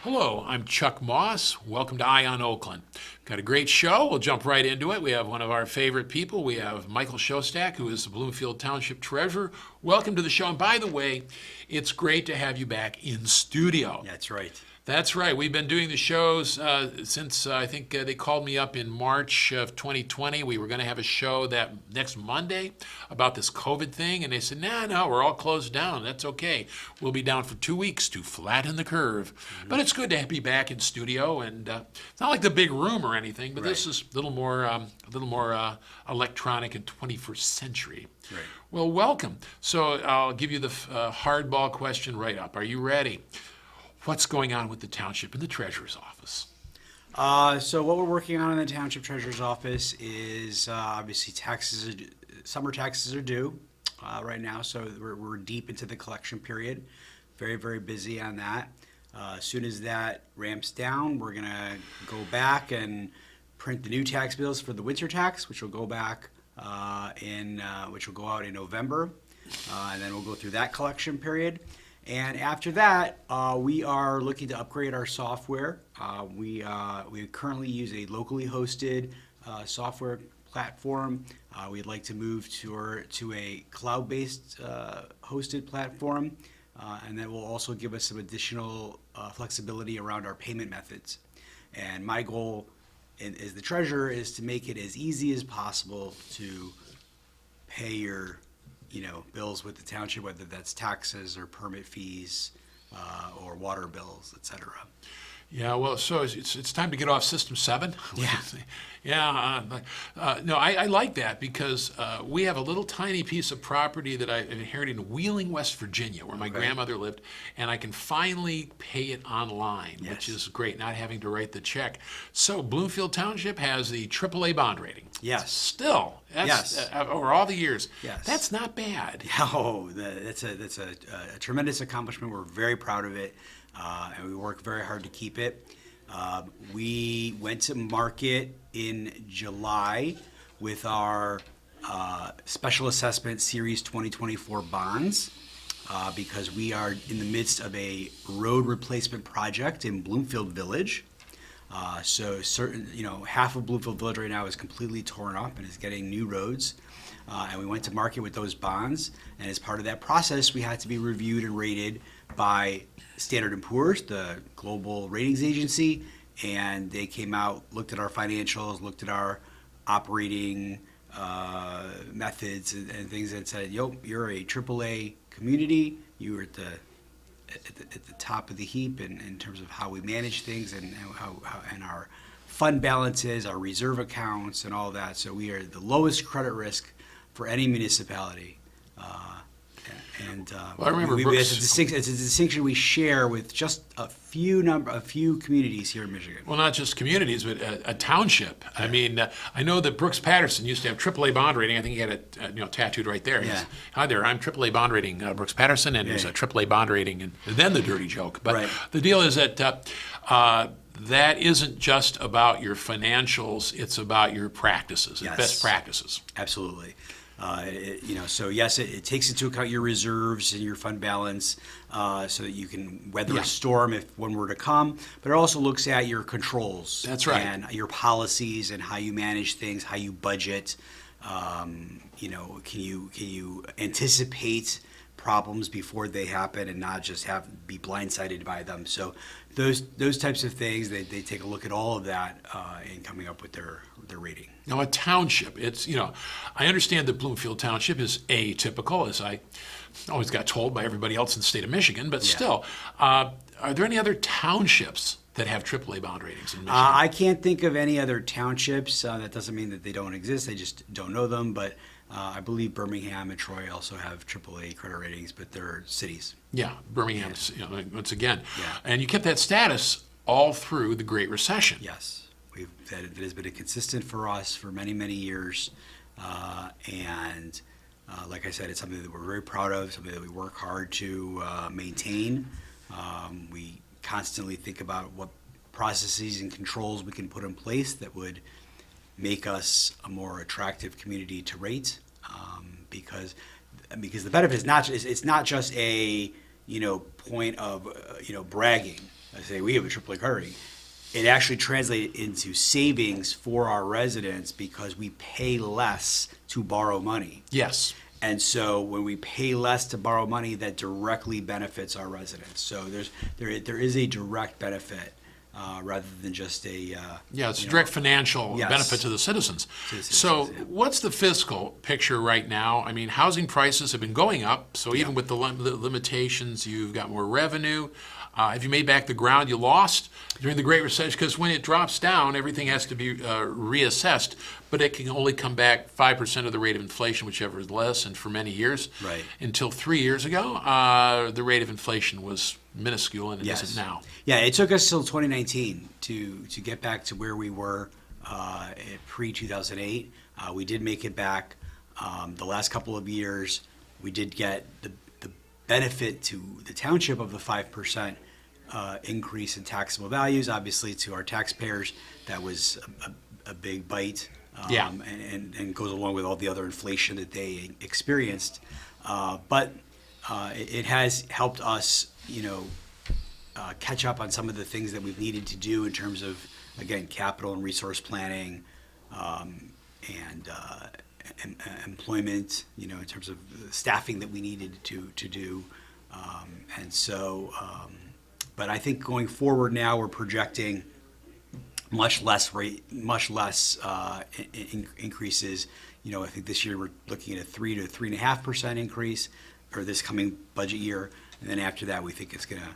Hello, I'm Chuck Moss. Welcome to Eye on Oakland. Got a great show. We'll jump right into it. We have one of our favorite people. We have Michael Schostak, who is the Bloomfield Township Treasurer. Welcome to the show. And by the way, it's great to have you back in studio. That's right. That's right. We've been doing the shows since I think they called me up in March of 2020. We were going to have a show that next Monday about this COVID thing, and they said, no, we're all closed down. That's okay. We'll be down for 2 weeks to flatten the curve. But it's good to be back in studio, and it's not like the big room or anything, but this is a little more electronic and 21st century. Right. Well, welcome. So I'll give you the hardball question right up. Are you ready? What's going on with the township and the treasurer's office? So what we're working on in the township treasurer's office is obviously summer taxes are due right now, so we're deep into the collection period. Very, very busy on that. As soon as that ramps down, we're gonna go back and print the new tax bills for the winter tax, which will go back which will go out in November, and then we'll go through that collection period. And after that, we are looking to upgrade our software. We currently use a locally hosted software platform. We'd like to move to a cloud-based hosted platform, and that will also give us some additional flexibility around our payment methods. And my goal as the treasurer is to make it as easy as possible to pay your bills with the township, whether that's taxes or permit fees or water bills, et cetera. Yeah, well, so it's time to get off System 7? Yeah. Yeah. No, I like that because we have a little tiny piece of property that I inherited in Wheeling, West Virginia, where my grandmother lived, and I can finally pay it online, which is great, not having to write the check. So Bloomfield Township has the AAA bond rating. Yes. Still, that's over all the years. Yes. That's not bad. Oh, that's a tremendous accomplishment. We're very proud of it, and we work very hard to keep it. We went to market in July with our Special Assessment Series 2024 bonds because we are in the midst of a road replacement project in Bloomfield Village. So half of Bloomfield Village right now is completely torn up and is getting new roads. And we went to market with those bonds. And as part of that process, we had to be reviewed and rated by Standard & Poor's, the global ratings agency. And they came out, looked at our financials, looked at our operating methods and things, and said, you're a AAA community. You are at the top of the heap in terms of how we manage things and how and our fund balances, our reserve accounts, and all that. So we are the lowest credit risk for any municipality. Well, I remember Brooks. It's a distinction we share with just a few communities here in Michigan. Well, not just communities, but a township. Yeah. I mean, I know that Brooks Patterson used to have AAA bond rating. I think he had it tattooed right there. Yeah. Hi there, I'm AAA bond rating Brooks Patterson, and there's a AAA bond rating, and then the dirty joke. But the deal is that that isn't just about your financials; it's about your practices, and best practices. Absolutely. So yes, it takes into account your reserves and your fund balance so that you can weather a storm if one were to come, but it also looks at your controls. That's right. And your policies and how you manage things, how you budget. Can you anticipate problems before they happen and not just be blindsided by them? So those types of things, they take a look at all of that in coming up with their rating. Now, a township, I understand that Bloomfield Township is atypical, as I always got told by everybody else in the state of Michigan, but still, are there any other townships that have AAA bond ratings in Michigan? I can't think of any other townships. That doesn't mean that they don't exist. They just don't know them, but I believe Birmingham and Troy also have AAA credit ratings, but they're cities. Yeah, Birmingham, once again. Yeah. And you kept that status all through the Great Recession. Yes. That has been consistent for us for many, many years. And like I said, it's something that we're very proud of, something that we work hard to maintain. We constantly think about what processes and controls we can put in place that would make us a more attractive community to rate, because the benefit is not just a point of bragging. I say we have a AAA card rating. It actually translated into savings for our residents because we pay less to borrow money. Yes. And so when we pay less to borrow money, that directly benefits our residents. So there is a direct benefit rather than just a Yeah, it's a direct financial Yes. benefit to the citizens. To the So citizens, yeah. what's the fiscal picture right now? I mean, housing prices have been going up, so even with the limitations, you've got more revenue. Have you made back the ground you lost during the Great Recession? Because when it drops down, everything has to be reassessed, but it can only come back 5% of the rate of inflation, whichever is less, and for many years. Right. Until 3 years ago, the rate of inflation was minuscule, and it isn't now. Yeah, it took us till 2019 to get back to where we were pre-2008. We did make it back. The last couple of years, we did get the benefit to the township of the 5% increase in taxable values. Obviously, to our taxpayers, that was a big bite. Yeah. And goes along with all the other inflation that they experienced. But it has helped us, catch up on some of the things that we've needed to do in terms of, again, capital and resource planning, and employment, in terms of the staffing that we needed to do. And so, but I think going forward now, we're projecting much less increases. I think this year we're looking at a 3 to 3.5% increase, or this coming budget year, and then after that, we think it's going to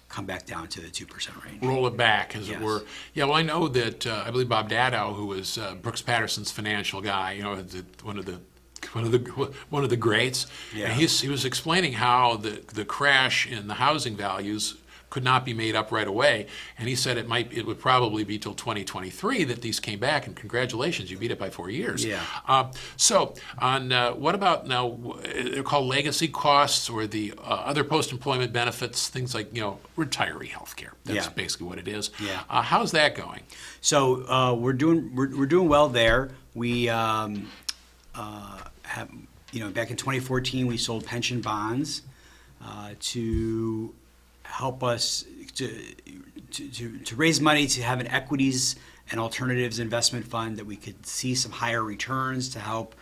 come back down to the 2% range. Roll it back, as Yes. it were. Yeah, well, I know that I believe Bob Dadow, who was Brooks Patterson's financial guy, one of the greats. Yeah. And he was explaining how the crash in the housing values could not be made up right away, and he said it would probably be till 2023 that these came back. And congratulations, you beat it by 4 years. Yeah. So on what about now? They're called legacy costs, or the other post-employment benefits, things like retiree health care. That's Yeah. basically what it is. Yeah. How's that going? So we're doing well there. We have back in 2014 we sold pension bonds to help us to raise money to have an equities and alternatives investment fund that we could see some higher returns to help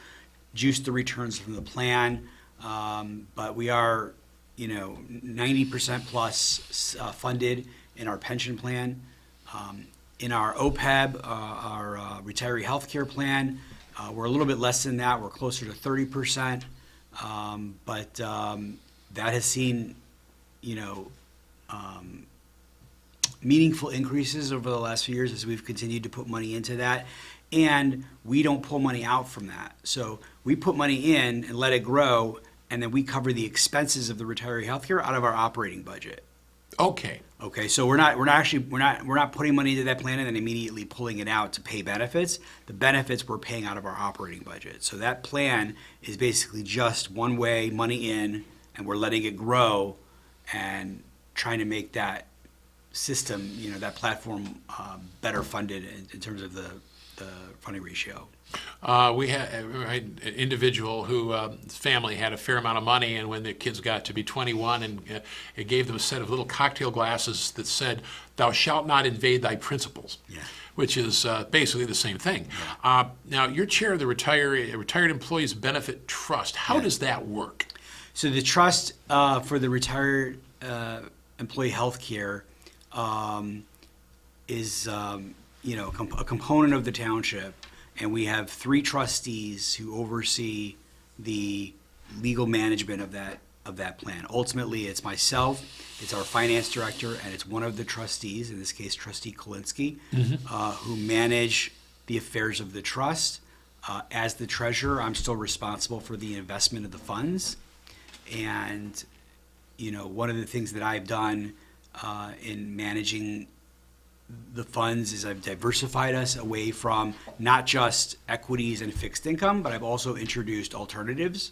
juice the returns from the plan. But we are 90% plus funded in our pension plan. In our OPEB, our retiree healthcare plan, we're a little bit less than that. We're closer to 30%. But that has seen, meaningful increases over the last few years as we've continued to put money into that. And we don't pull money out from that. So we put money in and let it grow, and then we cover the expenses of the retiree healthcare out of our operating budget. Okay. Okay, so we're not putting money into that plan and then immediately pulling it out to pay benefits. The benefits we're paying out of our operating budget. So that plan is basically just one way money in, and we're letting it grow and trying to make that system, that platform, better funded in terms of the funding ratio. We had an individual who his family had a fair amount of money, and when the kids got to be 21, and it gave them a set of little cocktail glasses that said, "Thou shalt not invade thy principles," Yeah. which is basically the same thing. Now, you're chair of the Retired Employees Benefit Trust. How does that work? So the trust for the retired employee health care is a component of the township, and we have 3 trustees who oversee the legal management of that plan. Ultimately, it's myself, it's our finance director, and it's one of the trustees, in this case, Trustee Kolinsky, who manage the affairs of the trust. As the treasurer, I'm still responsible for the investment of the funds. And, one of the things that I've done in managing the funds is I've diversified us away from not just equities and fixed income, but I've also introduced alternatives.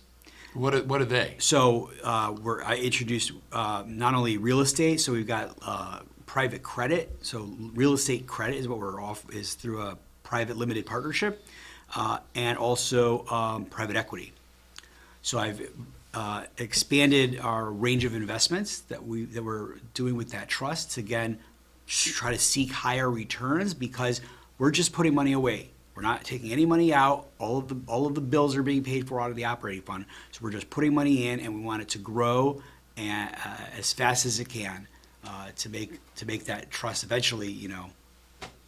What are they? So I introduced not only real estate, so we've got private credit. So real estate credit is what we're is through a private limited partnership, and also private equity. So I've expanded our range of investments that we're doing with that trust to, again, try to seek higher returns because we're just putting money away. We're not taking any money out. All of the bills are being paid for out of the operating fund. So we're just putting money in, and we want it to grow and as fast as it can to make that trust eventually,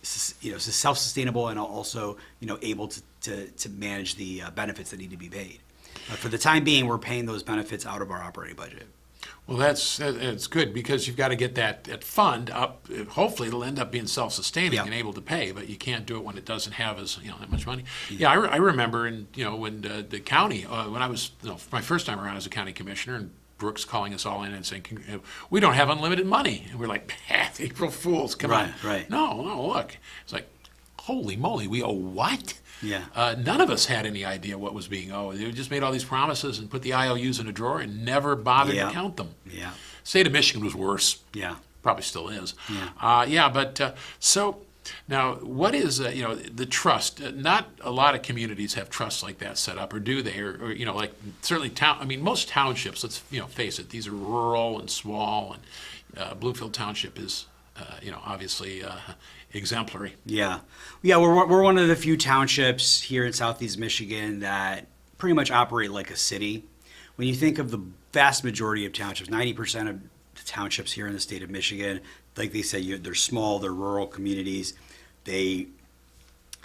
self-sustainable and also able to manage the benefits that need to be paid. For the time being, we're paying those benefits out of our operating budget. Well, that's good because you've got to get that fund up. Hopefully, it'll end up being self-sustaining Yeah. and able to pay, but you can't do it when it doesn't have that much money. Yeah, I remember when the county when I was my first time around as a county commissioner, and Brooks calling us all in and saying we don't have unlimited money, and we're like, April Fools, come on. Right. No, look, it's like, holy moly, we owe what? Yeah. None of us had any idea what was being owed. They just made all these promises and put the IOUs in a drawer and never bothered to count them. Yeah. State of Michigan was worse. Yeah. Probably still is. Yeah. But so now what is the trust? Not a lot of communities have trusts like that set up, or do they? Or like certainly most townships. Let's face it. These are rural and small, and Bloomfield Township is obviously exemplary. Yeah. We're one of the few townships here in Southeast Michigan that pretty much operate like a city. When you think of the vast majority of townships, 90% of the townships here in the state of Michigan, like they say, they're small, they're rural communities. They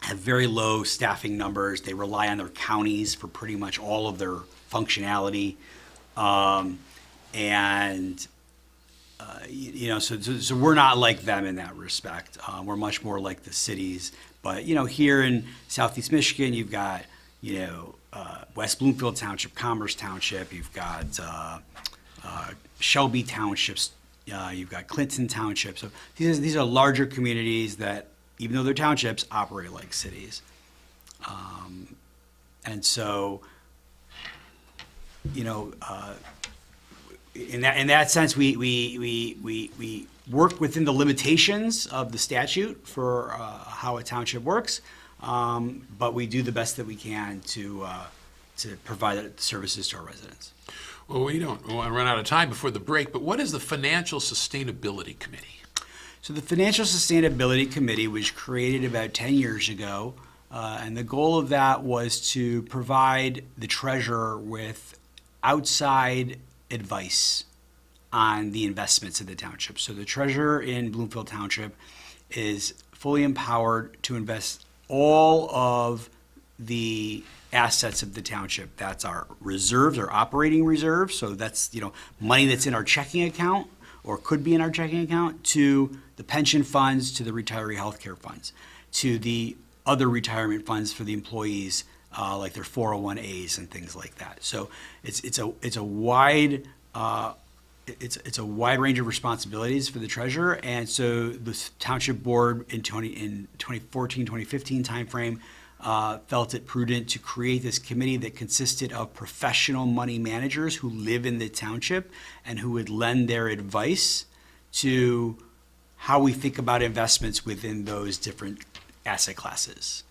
have very low staffing numbers. They rely on their counties for pretty much all of their functionality. So we're not like them in that respect. We're much more like the cities. But here in Southeast Michigan, you've got West Bloomfield Township, Commerce Township. You've got Shelby Townships. You've got Clinton Township. So these are larger communities that, even though they're townships, operate like cities. And so, in that sense, we work within the limitations of the statute for how a township works, but we do the best that we can to provide services to our residents. Well, we don't want to run out of time before the break, but what is the Financial Sustainability Committee? So the Financial Sustainability Committee was created about 10 years ago, and the goal of that was to provide the treasurer with outside advice on the investments of the township. So the treasurer in Bloomfield Township is fully empowered to invest all of the assets of the township. That's our reserves, our operating reserves. So that's money that's in our checking account or could be in our checking account, to the pension funds, to the retiree healthcare funds, to the other retirement funds for the employees, like their 401As and things like that. So it's a wide range of responsibilities for the treasurer, and so the township board in 2014, 2015 timeframe felt it prudent to create this committee that consisted of professional money managers who live in the township and who would lend their advice to how we think about investments within those different asset classes.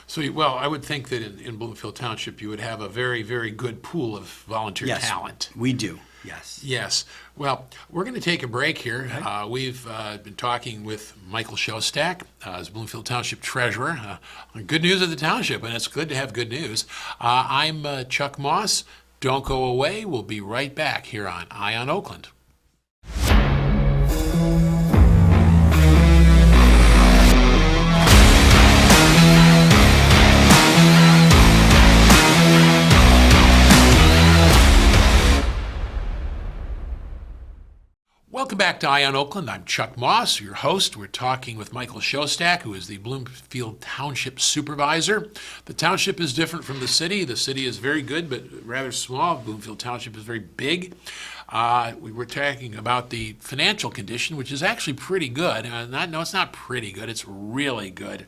So, well, I would think that in Bloomfield Township you would have a very, very good pool of volunteer Yes, talent. we do. Yes. Yes. Well, we're going to take a break here. We've been talking with Michael Schostak, as Bloomfield Township Treasurer. Good news of the township, and it's good to have good news. I'm Chuck Moss. Don't go away. We'll be right back here on Eye on Oakland. Welcome back to Eye on Oakland. I'm Chuck Moss, your host. We're talking with Michael Schostak, who is the Bloomfield Township Supervisor. The township is different from the city. The city is very good, but rather small. Bloomfield Township is very big. We were talking about the financial condition, which is actually pretty good. No, it's not pretty good. It's really good.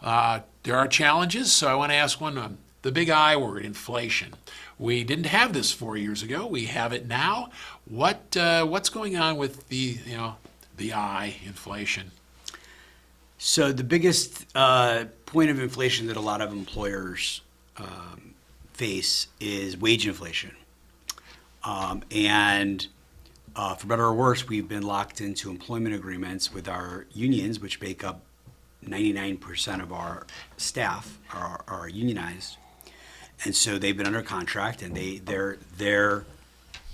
There are challenges, so I want to ask one, the big I word, inflation. We didn't have this 4 years ago. We have it now. What's going on with the inflation? So the biggest point of inflation that a lot of employers face is wage inflation. And For better or worse, we've been locked into employment agreements with our unions, which make up 99% of our staff are unionized. And so they've been under contract, and their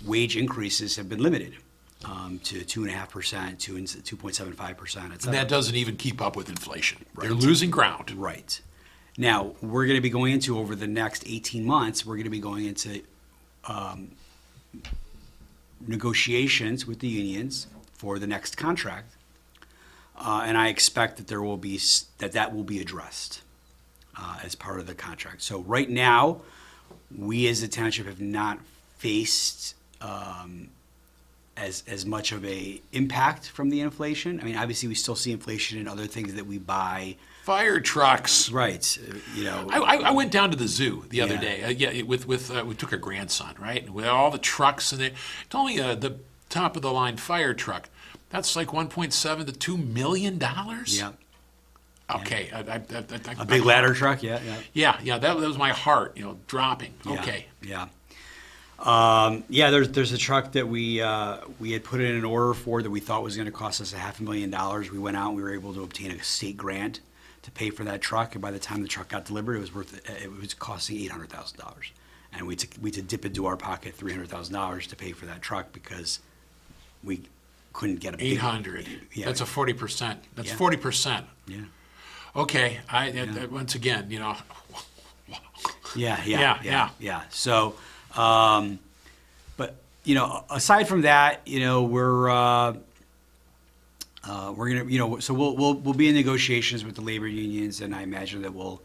wage increases have been limited to 2.5%, 2.75%, et And cetera. that doesn't even keep up with inflation. They're Right. losing ground. Right. Now, we're going to be going into, over the next 18 months, we're going to be going into negotiations with the unions for the next contract. And I expect that that will be addressed as part of the contract. So right now, we as a township have not faced as much of a impact from the inflation. I mean, obviously, we still see inflation in other things that we buy. Fire trucks. Right. I went down to the zoo the other Yeah. day. We took our grandson, right? With all the trucks, and they told me the top of the line fire truck. That's like 1.7 to $2 million. Yeah. Okay. A big ladder truck. Yeah. Yeah. That was my heart, dropping. Yeah. Okay. Yeah. There's a truck that we had put in an order for that we thought was going to cost us $500,000. We went out and we were able to obtain a state grant to pay for that truck, and by the time the truck got delivered, it was costing $800,000, and we had to dip into our pocket $300,000 to pay for that truck because we couldn't get a big, 800. Yeah. That's a 40%. That's Yeah. 40%. Yeah. Okay. Once again, Yeah. So, but aside from that, we're gonna, so we'll be in negotiations with the labor unions, and I imagine that we'll,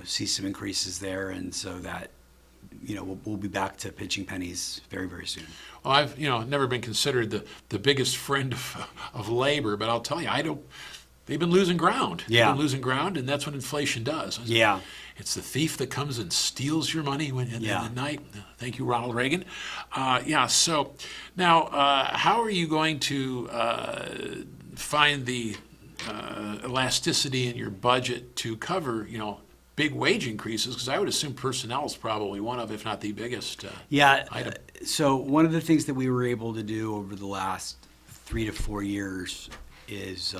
see some increases there, and so that, we'll be back to pinching pennies very, very soon. Well, I've never been considered the biggest friend of labor, but I'll tell you, they've been losing ground. Yeah. They've been losing ground, and that's what inflation does. Yeah. It's the thief that comes and steals your money in the night. Thank you, Ronald Reagan. So now, how are you going to find the elasticity in your budget to cover, big wage increases? Because I would assume personnel is probably one of, if not the biggest item. So one of the things that we were able to do over the last 3 to 4 years is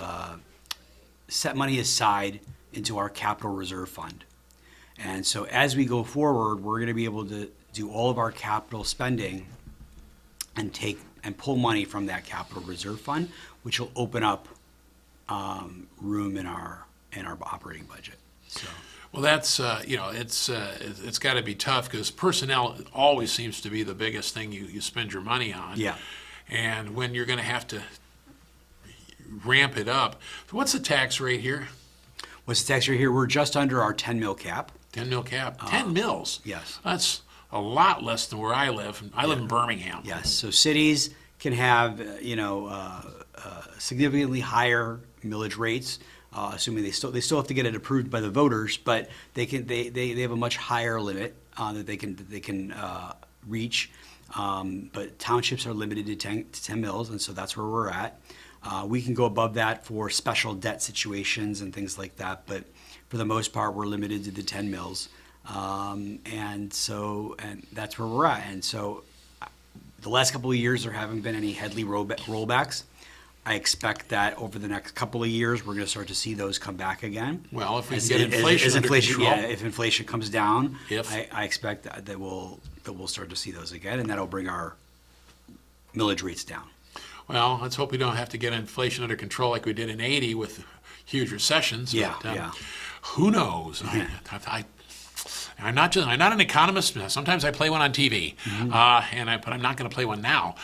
set money aside into our capital reserve fund. And so as we go forward, we're going to be able to do all of our capital spending and pull money from that capital reserve fund, which will open up room in our operating budget. So. Well, that's it's got to be tough because personnel always seems to be the biggest thing you spend your money on. Yeah. And when you're going to have to ramp it up, so what's the tax rate here? What's the tax rate here? We're just under our 10 mil cap. 10 mil cap. 10 mils. Yes. That's a lot less than where I live. I live in Birmingham. Yes. So cities can have significantly higher millage rates, assuming they still have to get it approved by the voters, but they have a much higher limit that they can reach. But townships are limited to 10 mils, and so that's where we're at. We can go above that for special debt situations and things like that, but for the most part, we're limited to the 10 mils. And that's where we're at. And so the last couple of years, there haven't been any Headley rollbacks. I expect that over the next couple of years, we're going to start to see those come back again. Well, if we can get inflation under control. Yeah, if inflation comes down, If. I expect that we'll start to see those again, and that'll bring our millage rates down. Well, let's hope we don't have to get inflation under control like we did in '80 with huge recessions. Yeah, but, yeah. Who knows? I'm not an economist. Sometimes I play one on TV, but I'm not going to play one now.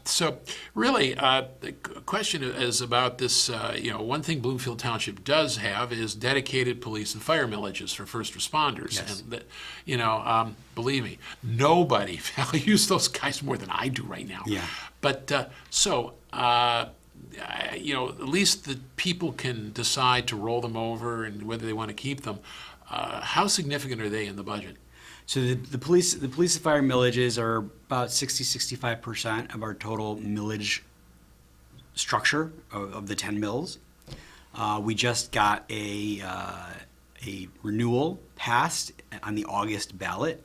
So really, the question is about this. One thing Bloomfield Township does have is dedicated police and fire millages for first responders, Yes. and that, believe me, nobody values those guys more than I do right now. Yeah. But at least the people can decide to roll them over and whether they want to keep them. How significant are they in the budget? So the police and fire millages are about 65% of our total millage structure of the 10 mills. We just got a renewal passed on the August ballot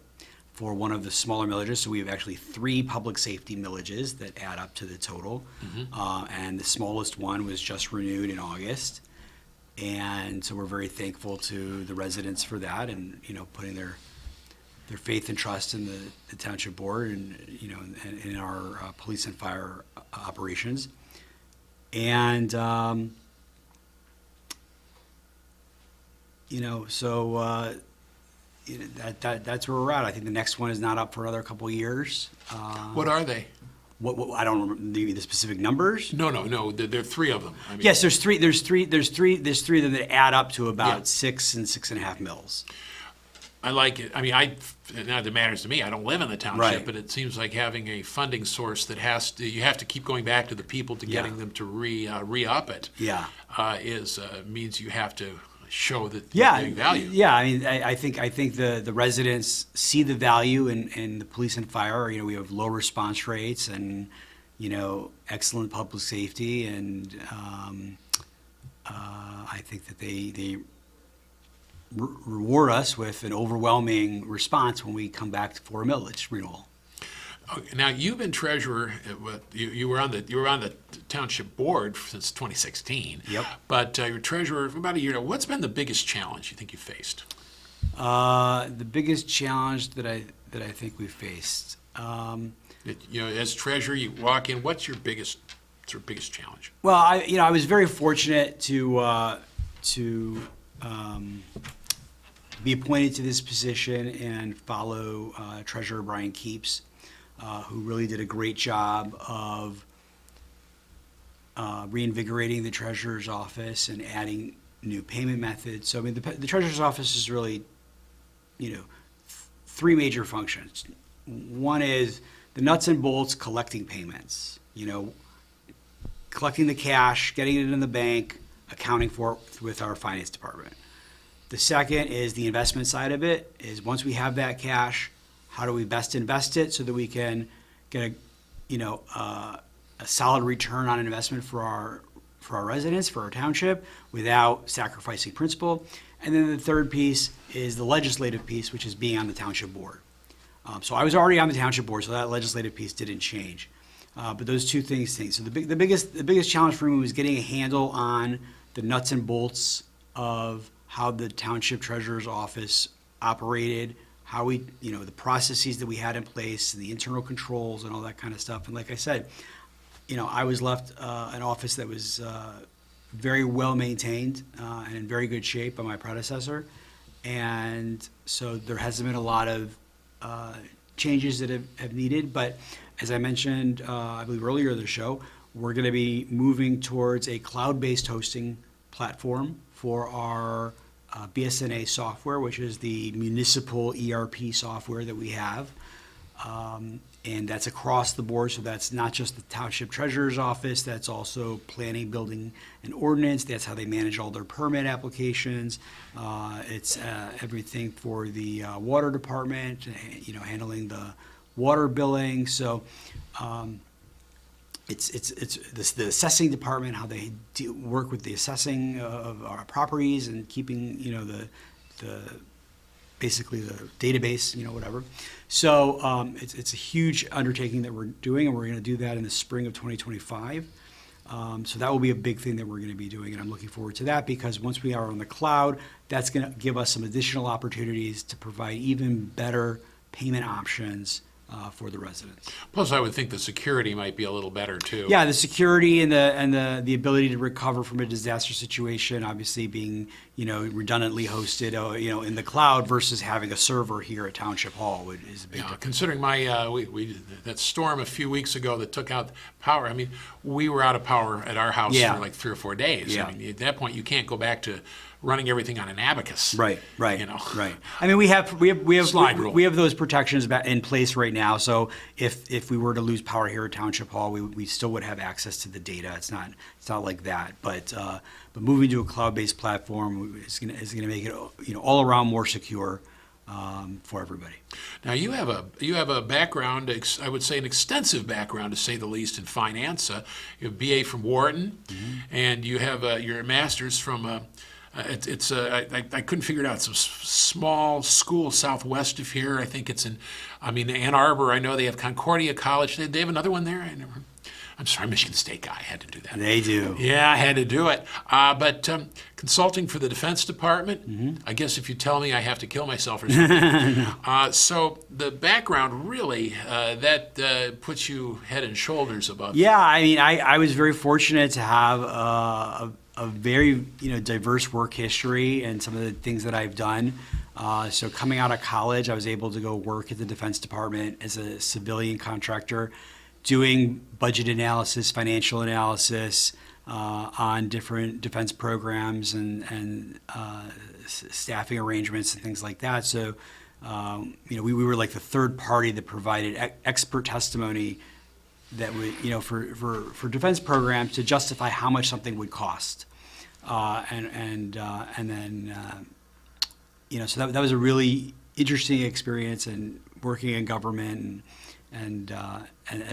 for one of the smaller millages. So we have actually 3 public safety millages that add up to the total. And the smallest one was just renewed in August. And so we're very thankful to the residents for that, and, putting their faith and trust in the township board and, and in our police and fire operations. And, so that's where we're at. I think the next one is not up for another couple of years. What are they? What I don't remember the specific numbers. No. There are 3 of them. I mean, Yes, there's three of them that add up to about Yeah. 6 and 6.5 mils. I like it. I mean, not that it matters to me. I don't live in the township, Right. but it seems like having a funding source that you have to keep going back to the people to getting them to re-up it. Yeah. Means you have to show that Yeah, you're getting value. yeah. I mean, I think the residents see the value in the police and fire. We have low response rates and excellent public safety, and I think that they reward us with an overwhelming response when we come back for a millage renewal. Okay, now you've been treasurer. You were on the township board since 2016. Yep. But you're treasurer for about a year now. What's been the biggest challenge you think you faced? The biggest challenge that I think we faced. As treasurer, you walk in. What's your biggest challenge? Well, I was very fortunate to be appointed to this position and follow Treasurer Brian Keeps, who really did a great job of reinvigorating the treasurer's office and adding new payment methods. So, I mean, the treasurer's office is really, 3 major functions. One is the nuts and bolts collecting payments, collecting the cash, getting it in the bank, accounting for it with our finance department. The second is the investment side of it, is once we have that cash, how do we best invest it so that we can get a solid return on investment for our residents, for our township, without sacrificing principal. And then the third piece is the legislative piece, which is being on the township board. So I was already on the township board, so that legislative piece didn't change. But those 2 things. So the biggest challenge for me was getting a handle on the nuts and bolts of how the township treasurer's office operated, how we, the processes that we had in place, the internal controls and all that kind of stuff. And like I said, I was left an office that was very well maintained and in very good shape by my predecessor. And so there hasn't been a lot of changes that have needed. But as I mentioned, I believe earlier in the show, we're going to be moving towards a cloud-based hosting platform for our BSNA software, which is the municipal ERP software that we have. And that's across the board, so that's not just the township treasurer's office, that's also planning, building, and ordinance. That's how they manage all their permit applications. It's everything for the water department, handling the water billing. So it's the assessing department, how they work with the assessing of our properties and keeping, basically the database, whatever. So it's a huge undertaking that we're doing, and we're going to do that in the spring of 2025. So that will be a big thing that we're going to be doing, and I'm looking forward to that, because once we are on the cloud, that's going to give us some additional opportunities to provide even better payment options for the residents. Plus, I would think the security might be a little better too. Yeah, the security and the ability to recover from a disaster situation, obviously being redundantly hosted in the cloud versus having a server here at Township Hall is a big difference. Considering that storm a few weeks ago that took out power. I mean, we were out of power at our house for like 3 or 4 days. Yeah. I mean, at that point, you can't go back to running everything on an abacus. Right. Right. I mean, we have Slide rule. we have those protections in place right now. So if we were to lose power here at Township Hall, we still would have access to the data. It's not like that. But moving to a cloud-based platform is gonna make it all around more secure for everybody. Now you have a background, I would say an extensive background to say the least, in finance. You have a BA from Wharton, and you have your master's from I couldn't figure it out. It's a small school southwest of here. I think it's Ann Arbor. I know they have Concordia College. They have another one there. I'm sorry, Michigan State guy. I had to do that. They do. Yeah, I had to do it. But consulting for the Defense Department, I guess if you tell me I have to kill myself or something. So the background really, that puts you head and shoulders above. Yeah, I mean, I was very fortunate to have a very diverse work history and some of the things that I've done. So coming out of college, I was able to go work at the Defense Department as a civilian contractor, doing budget analysis, financial analysis on different defense programs and staffing arrangements and things like that. So, we were like the third party that provided expert testimony that would, for defense programs to justify how much something would cost. And then, so that was a really interesting experience and working in government and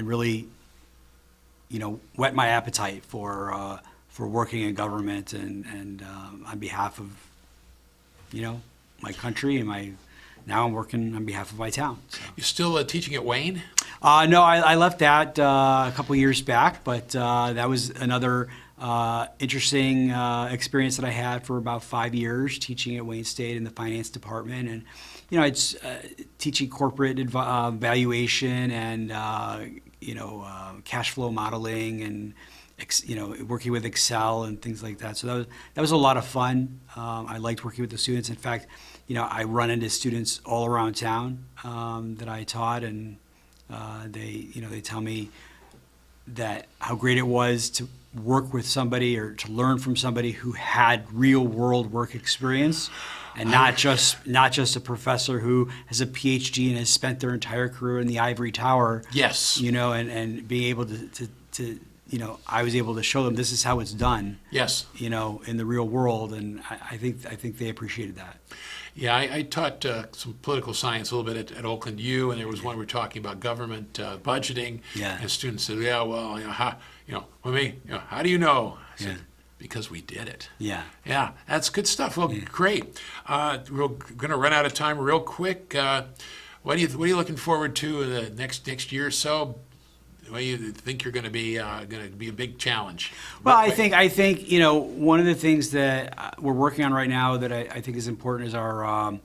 really, whet my appetite for working in government and on behalf of, my country and now I'm working on behalf of my town. So. You still teaching at Wayne? No, I left that a couple years back, but that was another interesting experience that I had for about 5 years teaching at Wayne State in the finance department. And, it's teaching corporate valuation and, cash flow modeling and, working with Excel and things like that. So that was a lot of fun. I liked working with the students. In fact, I run into students all around town that I taught, and they tell me that how great it was to work with somebody or to learn from somebody who had real world work experience, and not just a professor who has a PhD and has spent their entire career in the ivory tower. Yes. And being able to I was able to show them this is how it's done. Yes. In the real world, and I think they appreciated that. Yeah, I taught some political science a little bit at Oakland U, and there was one we were talking about government budgeting. Yeah. And students said, "Yeah, well, how do you know?" I said, "Because we did it." Yeah. Yeah, that's good stuff. Well, great. We're going to run out of time real quick. What are you looking forward to in the next year or so? What do you think you're going to be a big challenge? Well, I think one of the things that we're working on right now that I think is important is our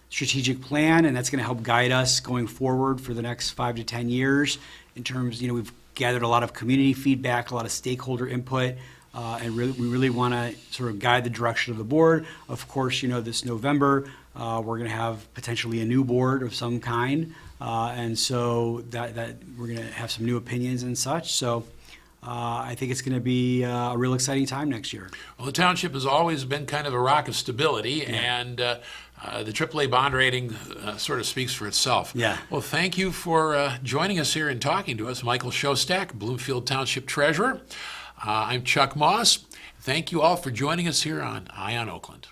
strategic plan, and that's going to help guide us going forward for the next 5 to 10 years. In terms, we've gathered a lot of community feedback, a lot of stakeholder input, and we really want to sort of guide the direction of the board. Of course, this November we're going to have potentially a new board of some kind. And so that we're going to have some new opinions and such. So I think it's going to be a real exciting time next year. Well, the township has always been kind of a rock of stability, and the AAA bond rating sort of speaks for itself. Yeah. Well, thank you for joining us here and talking to us. Michael Schostak, Bloomfield Township Treasurer. I'm Chuck Moss. Thank you all for joining us here on Eye on Oakland.